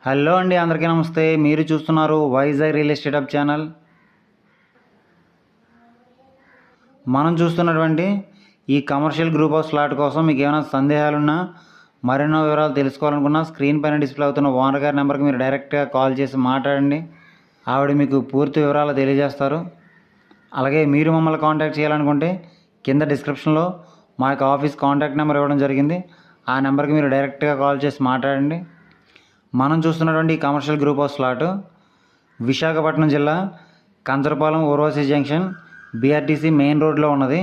Hello అండి, అందరికీ నమస్తే. మీరు చూస్తున్నారు Vizag real estate hub channel. మనం చూస్తున్నటువంటి ఈ కమర్షియల్ గ్రూప్ ఆఫ్ ఫ్లాట్ కోసం మీకు ఏమైనా సందేహాలున్నా, మరెన్నో వివరాలు తెలుసుకోవాలనుకున్నా స్క్రీన్ పైన డిస్ప్లే అవుతున్న ఓనర్ గారి నెంబర్కి మీరు డైరెక్ట్గా కాల్ చేసి మాట్లాడండి. ఆవిడ మీకు పూర్తి వివరాలు తెలియజేస్తారు. అలాగే మీరు మమ్మల్ని కాంటాక్ట్ చేయాలనుకుంటే కింద డిస్క్రిప్షన్లో మా యొక్క ఆఫీస్ కాంటాక్ట్ నెంబర్ ఇవ్వడం జరిగింది. ఆ నెంబర్కి మీరు డైరెక్ట్గా కాల్ చేసి మాట్లాడండి. మనం చూస్తున్నటువంటి ఈ commercial group of flat Visakhapatnam జిల్లా Kancharapalem Urvashi junction BRTC main రోడ్లో ఉన్నది.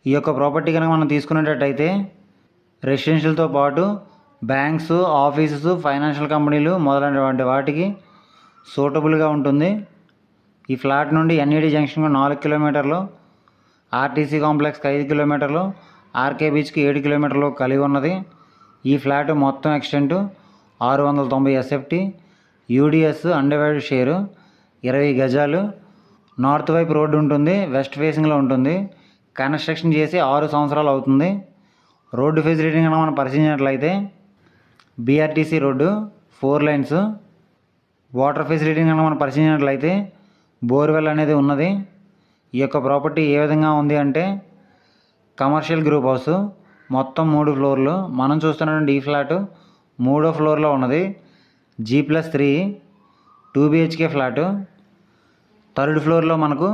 ఈ యొక్క ప్రాపర్టీ కనుక మనం తీసుకునేటట్టయితే రెసిడెన్షియల్తో పాటు బ్యాంక్స్, ఆఫీసెస్, ఫైనాన్షియల్ కంపెనీలు మొదలైనటువంటి వాటికి సూటబుల్గా ఉంటుంది. ఈ ఫ్లాట్ నుండి ఎన్ఈడి జంక్షన్కు 4 కిలోమీటర్లు, ఆర్టీసీ కాంప్లెక్స్కి 5 కిలోమీటర్లు, ఆర్కే బీచ్కి 7 కిలోమీటర్లు కలిగి ఉన్నది. ఈ ఫ్లాట్ మొత్తం ఎక్స్టెంటు 690 ఎస్ఎఫ్టీ, యూడిఎస్ అన్డివైడెడ్ షేరు, 20 గజాలు. నార్త్ వైపు రోడ్డు ఉంటుంది, వెస్ట్ ఫేసింగ్లో ఉంటుంది. కన్స్ట్రక్షన్ చేసి 6 సంవత్సరాలు అవుతుంది. రోడ్డు ఫెసిలిటీ కనుక మనం పరిశీలించినట్లయితే BRTC road 4 lines. Water facility కనుక మనం పరిశీలించినట్లయితే బోర్వెల్ అనేది ఉన్నది. ఈ యొక్క ప్రాపర్టీ ఏ విధంగా ఉంది అంటే కమర్షియల్ గ్రూప్ హౌస్, మొత్తం 3 ఫ్లోర్లు. మనం చూస్తున్నటువంటి ఈ ఫ్లాట్ 3వ ఫ్లోర్లో ఉన్నది. G+3 2 BHK flat. 3rd ఫ్లోర్లో మనకు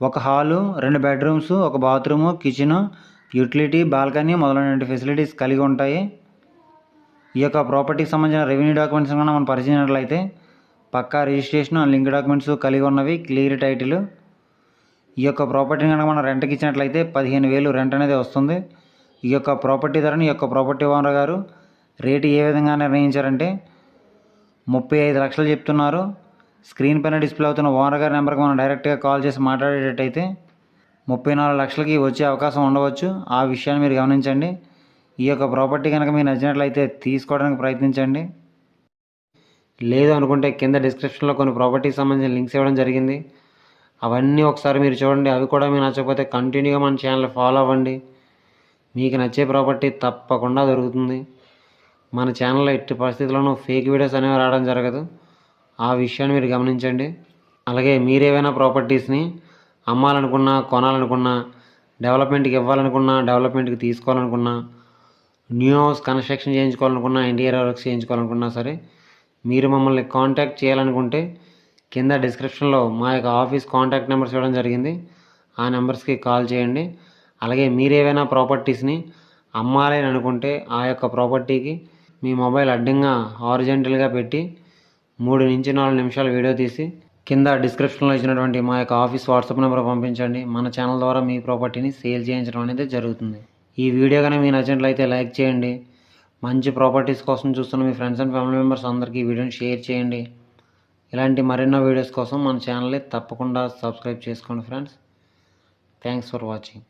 ఒక హాలు, 2 బెడ్రూమ్స్, ఒక బాత్రూము, కిచెను, యూటిలిటీ, బాల్కనీ మొదలైన ఫెసిలిటీస్ కలిగి ఉంటాయి. ఈ యొక్క ప్రాపర్టీకి సంబంధించిన రెవెన్యూ డాక్యుమెంట్స్ కన్నా మనం పరిశీలించినట్లయితే పక్కా రిజిస్ట్రేషన్, లింక్ డాక్యుమెంట్స్ కలిగి ఉన్నవి, క్లియర్ టైటిల్. ఈ యొక్క ప్రాపర్టీని కనుక మనం రెంట్కి ఇచ్చినట్లయితే 15,000 రెంట్ అనేది వస్తుంది. ఈ యొక్క ప్రాపర్టీ ధరని ఈ యొక్క ప్రాపర్టీ ఓనర్ గారు రేటు ఏ విధంగా నిర్ణయించారంటే 35 లక్షలు చెప్తున్నారు. స్క్రీన్ పైన డిస్ప్లే అవుతున్న ఓనర్ గారి నెంబర్కి మనం డైరెక్ట్గా కాల్ చేసి మాట్లాడేటట్టయితే 34 లక్షలకి వచ్చే అవకాశం ఉండవచ్చు. ఆ విషయాన్ని మీరు గమనించండి. ఈ యొక్క ప్రాపర్టీ కనుక మీకు నచ్చినట్లయితే తీసుకోవడానికి ప్రయత్నించండి. లేదు అనుకుంటే కింద డిస్క్రిప్షన్లో కొన్ని ప్రాపర్టీకి సంబంధించిన లింక్స్ ఇవ్వడం జరిగింది. అవన్నీ ఒకసారి మీరు చూడండి. అవి కూడా మీకు నచ్చకపోతే కంటిన్యూగా మన ఛానల్ ఫాలో అవ్వండి. మీకు నచ్చే ప్రాపర్టీ తప్పకుండా దొరుకుతుంది. మన ఛానల్లో ఎట్టి పరిస్థితుల్లోనూ ఫేక్ వీడియోస్ అనేవి రావడం జరగదు. ఆ విషయాన్ని మీరు గమనించండి. అలాగే మీరేమైనా ప్రాపర్టీస్ని అమ్మాలనుకున్నా, కొనాలనుకున్నా, డెవలప్మెంట్కి ఇవ్వాలనుకున్నా, డెవలప్మెంట్కి తీసుకోవాలనుకున్నా, న్యూ హౌస్ కన్స్ట్రక్షన్ చేయించుకోవాలనుకున్నా, ఇంటీరియర్ వర్క్స్ చేయించుకోవాలనుకున్నా సరే మీరు మమ్మల్ని కాంటాక్ట్ చేయాలనుకుంటే కింద డిస్క్రిప్షన్లో మా యొక్క ఆఫీస్ కాంటాక్ట్ నెంబర్స్ ఇవ్వడం జరిగింది. ఆ నెంబర్స్కి కాల్ చేయండి. అలాగే మీరేమైనా ప్రాపర్టీస్ని అమ్మాలి అని అనుకుంటే ఆ యొక్క ప్రాపర్టీకి మీ మొబైల్ అడ్డంగా హారిజెంటల్గా పెట్టి 3 నుంచి 4 నిమిషాలు వీడియో తీసి కింద డిస్క్రిప్షన్లో ఇచ్చినటువంటి మా యొక్క ఆఫీస్ వాట్సాప్ నెంబర్ పంపించండి. మన ఛానల్ ద్వారా మీ ప్రాపర్టీని సేల్ చేయించడం అనేది జరుగుతుంది. ఈ వీడియో కనుక మీకు నచ్చినట్లయితే లైక్ చేయండి. మంచి ప్రాపర్టీస్ కోసం చూస్తున్న మీ ఫ్రెండ్స్ అండ్ ఫ్యామిలీ మెంబర్స్ అందరికీ ఈ వీడియోని షేర్ చేయండి. ఇలాంటి మరెన్నో వీడియోస్ కోసం మన ఛానల్ని తప్పకుండా సబ్స్క్రైబ్ చేసుకోండి ఫ్రెండ్స్. Thanks for watching.